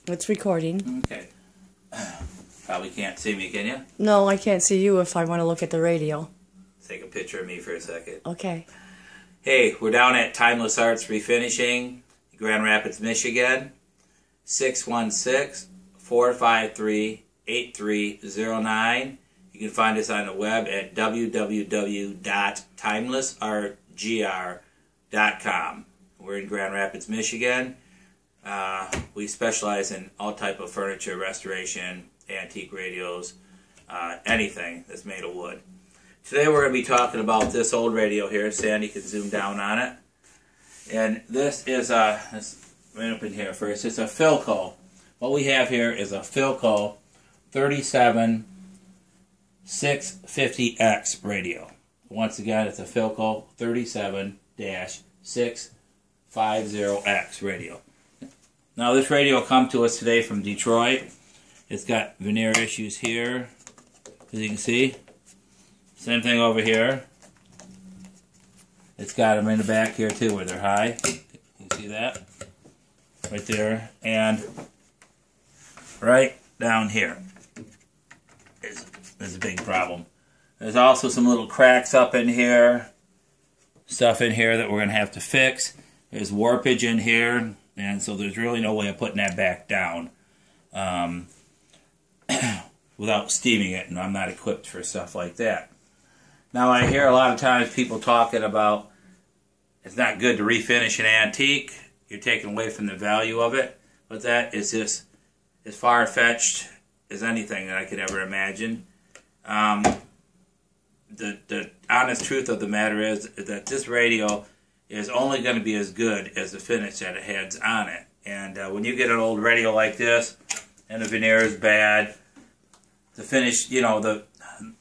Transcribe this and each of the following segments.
It's recording. Okay. Probably can't see me, can you? No, I can't see you if I want to look at the radio. Take a picture of me for a second. Okay. Hey, we're down at Timeless Arts Refinishing, Grand Rapids, Michigan. 616-453-8309. You can find us on the web at www.timelessartgr.com. We're in Grand Rapids, Michigan. We specialize in all type of furniture, restoration, antique radios, anything that's made of wood. Today we're going to be talking about this old radio here. Sandy can zoom down on it. And this is let's right up in here first. It's a Philco. What we have here is a Philco 37650X radio. Once again, it's a Philco 37-650X radio. Now this radio come to us today from Detroit. It's got veneer issues here, as you can see. Same thing over here. It's got them in the back here too, where they're high. You see that? Right there. And right down here is a big problem. There's also some little cracks up in here. Stuff in here that we're going to have to fix. There's warpage in here. And so there's really no way of putting that back down without steaming it. And I'm not equipped for stuff like that. Now I hear a lot of times people talking about it's not good to refinish an antique. You're taking away from the value of it. But that is just as far-fetched as anything that I could ever imagine. The honest truth of the matter is that this radio is only going to be as good as the finish that it has on it. And when you get an old radio like this and the veneer is bad, the finish, you know, the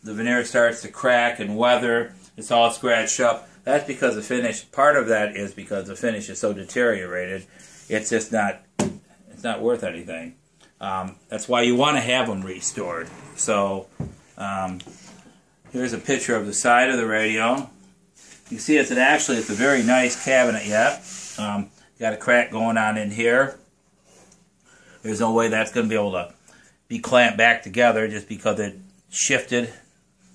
veneer starts to crack and weather, it's all scratched up. That's because the finish, part of that is because the finish is so deteriorated, it's just not, it's not worth anything. That's why you want to have them restored. So here's a picture of the side of the radio. You can see it's actually a very nice cabinet yet. Got a crack going on in here. There's no way that's going to be able to be clamped back together just because it shifted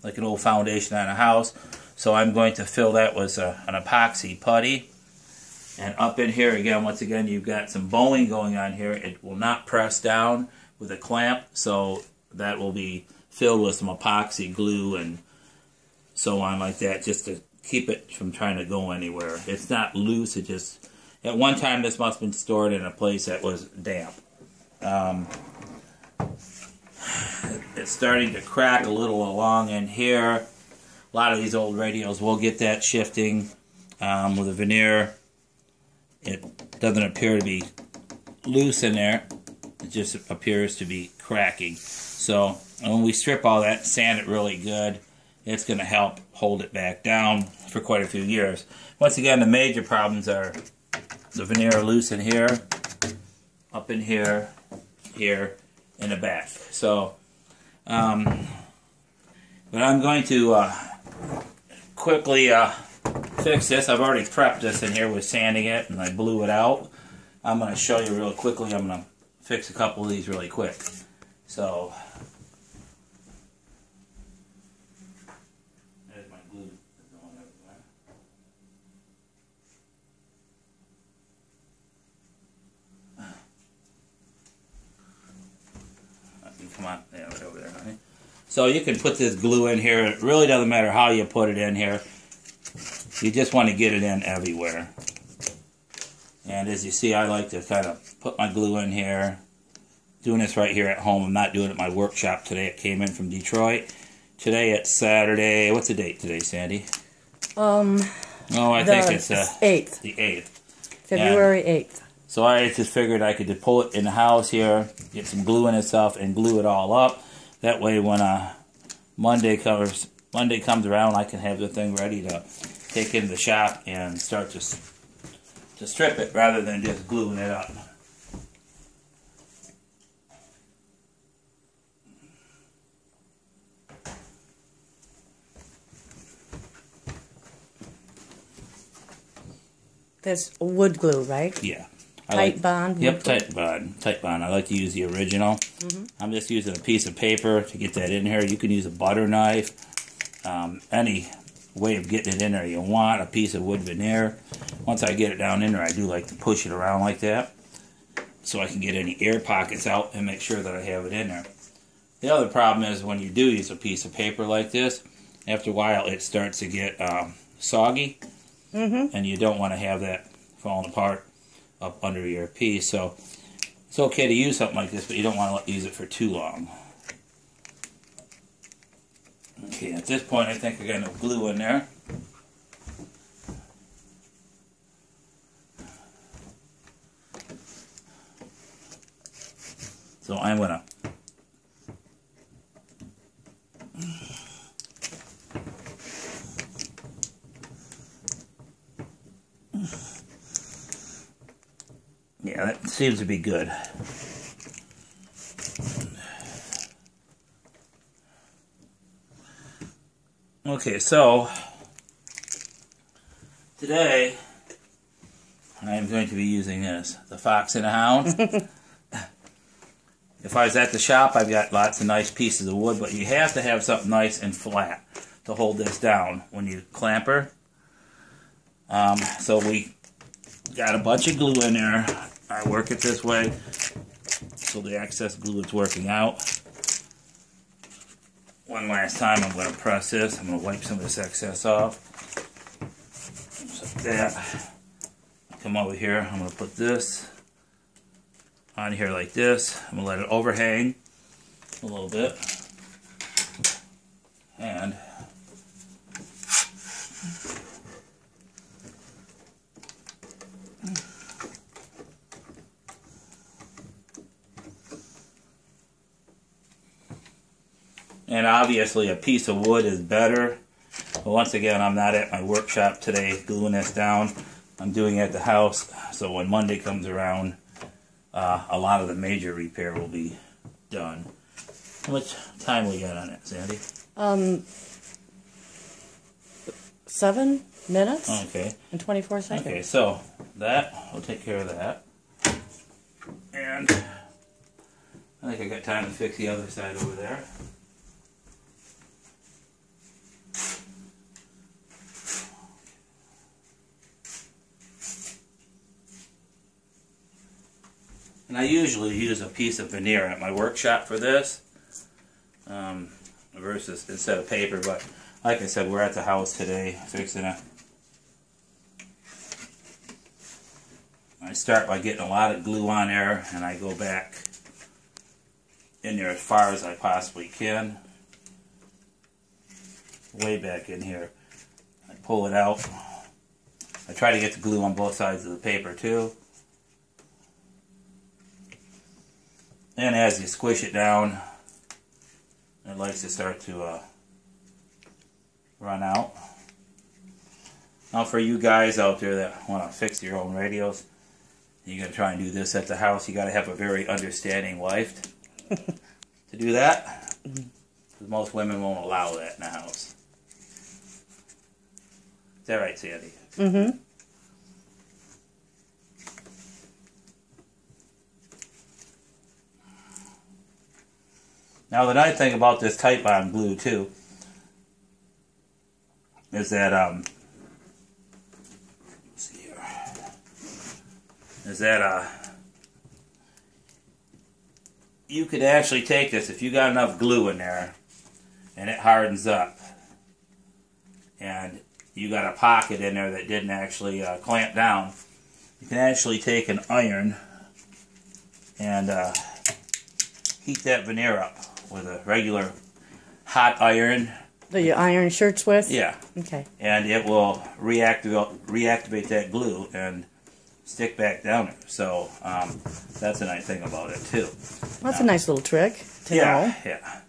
like an old foundation on a house. So I'm going to fill that with an epoxy putty. And up in here again, once again, you've got some bowing going on here. It will not press down with a clamp, so that will be filled with some epoxy glue and so on like that, just to keep it from trying to go anywhere. It's not loose. It just, at one time this must have been stored in a place that was damp. It's starting to crack a little along in here. A lot of these old radios will get that shifting with a veneer. It doesn't appear to be loose in there. It just appears to be cracking. So when we strip all that, sand it really good, it's going to help hold it back down for quite a few years. Once again, the major problems are the veneer loose in here, up in here, here, in the back. So, but I'm going to quickly fix this. I've already prepped this in here with sanding it, and I blew it out. I'm going to show you real quickly. I'm going to fix a couple of these really quick. So, there's my glue going everywhere. Come on, yeah, right over there, honey. So you can put this glue in here. It really doesn't matter how you put it in here. You just want to get it in everywhere. And as you see, I like to kind of put my glue in here. Doing this right here at home. I'm not doing it at my workshop today. It came in from Detroit. Today it's Saturday. What's the date today, Sandy? I think it's 8th. The 8th. February 8th. So I just figured I could just pull it in the house here, get some glue in itself, and glue it all up. That way when Monday comes around, I can have the thing ready to take into the shop and start to strip it rather than just gluing it up. That's wood glue, right? Yeah. Tight bond? Yep, tight bond. Tight bond. I like to use the original. I'm just using a piece of paper to get that in here. You can use a butter knife. Any way of getting it in there you want. A piece of wood veneer. Once I get it down in there, I do like to push it around like that, so I can get any air pockets out and make sure that I have it in there. The other problem is when you do use a piece of paper like this, after a while it starts to get soggy, and you don't want to have that falling apart up under your piece. So it's okay to use something like this, but you don't want to use it for too long. Okay, at this point I think I got enough glue in there. So I'm going to yeah, that seems to be good. Okay, so today I am going to be using this, the Fox and the Hound. If I was at the shop, I've got lots of nice pieces of wood, but you have to have something nice and flat to hold this down when you clamp her. So we got a bunch of glue in there. I work it this way so the excess glue is working out. One last time I'm going to press this. I'm going to wipe some of this excess off. Just like that. Come over here. I'm going to put this on here like this. I'm going to let it overhang a little bit. And obviously a piece of wood is better. But once again, I'm not at my workshop today gluing this down. I'm doing it at the house. So when Monday comes around, a lot of the major repair will be done. How much time we got on it, Sandy? 7 minutes. Okay. And 24 seconds. Okay, so that, we'll take care of that. And I think I got time to fix the other side over there. And I usually use a piece of veneer at my workshop for this, versus instead of paper. But like I said, we're at the house today fixing it. I start by getting a lot of glue on there, and I go back in there as far as I possibly can. Way back in here. I pull it out. I try to get the glue on both sides of the paper too. And as you squish it down, it likes to start to run out. Now for you guys out there that want to fix your own radios, you're going to try and do this at the house. You got to have a very understanding wife to do that. Because most women won't allow that in the house. Is that right, Sandy? Mm-hmm. Now the nice thing about this tight bond glue too is that let's see here, is that you could actually take this if you got enough glue in there and it hardens up and you got a pocket in there that didn't actually clamp down. You can actually take an iron and heat that veneer up with a regular hot iron. Do you iron shirts with? Yeah. Okay. And it will reactivate that glue and stick back down there. So that's a nice thing about it too. Well, that's a nice little trick to know. Yeah.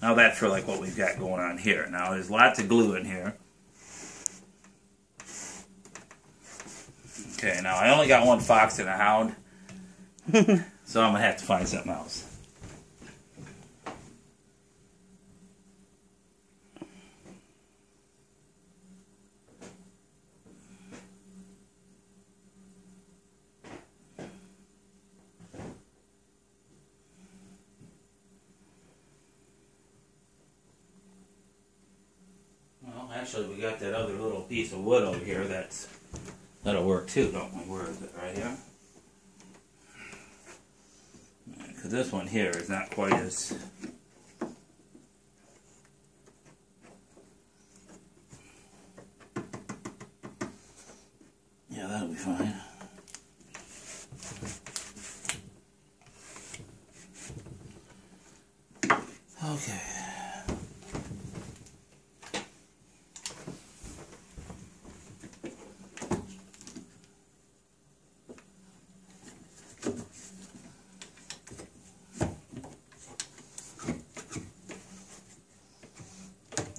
Now that's for like what we've got going on here. Now there's lots of glue in here. Okay, now I only got one Fox and a Hound. So I'm going to have to find something else. actually, we got that other little piece of wood over here that'll work too, don't we? Where is it? Right here? Because this one here is not quite as... Yeah, that'll be fine. Okay.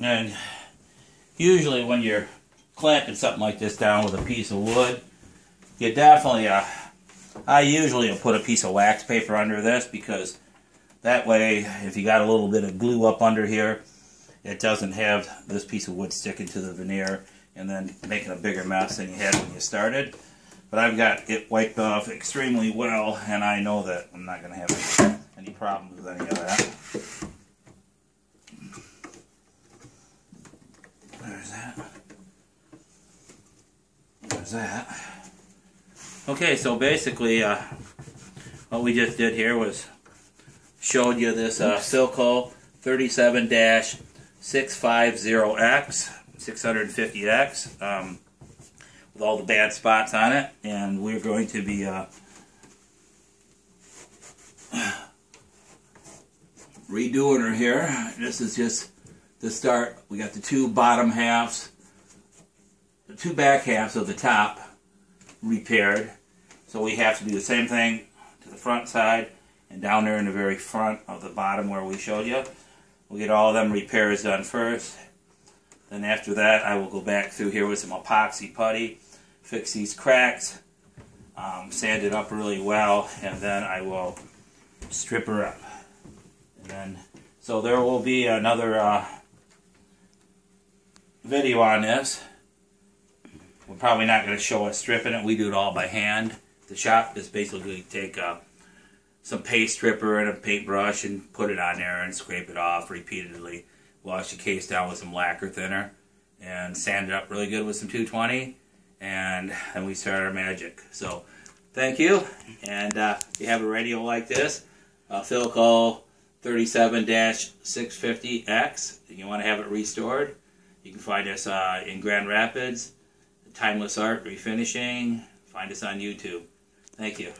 And usually when you're clamping something like this down with a piece of wood, you definitely, I usually will put a piece of wax paper under this, because that way, if you got a little bit of glue up under here, it doesn't have this piece of wood sticking to the veneer and then making a bigger mess than you had when you started. But I've got it wiped off extremely well, and I know that I'm not going to have any problems with any of that. There's that. There's that. Okay, so basically what we just did here was showed you this philco 37-650X, 650X, with all the bad spots on it, and we're going to be redoing her here. This is just the start. We got the two bottom halves, the two back halves of the top repaired, so we have to do the same thing to the front side and down there in the very front of the bottom where we showed you. We'll get all of them repairs done first. Then after that, I will go back through here with some epoxy putty, fix these cracks, sand it up really well, and then I will strip her up. And then, so there will be another video on this. We're probably not going to show us stripping it. We do it all by hand. The shop is basically take some paste stripper and a paintbrush and put it on there and scrape it off repeatedly. Wash the case down with some lacquer thinner and sand it up really good with some 220, and then we start our magic. So thank you, and if you have a radio like this, philco 37-650X, and you want to have it restored, you can find us in Grand Rapids, Timeless Art Refinishing. Find us on YouTube. Thank you.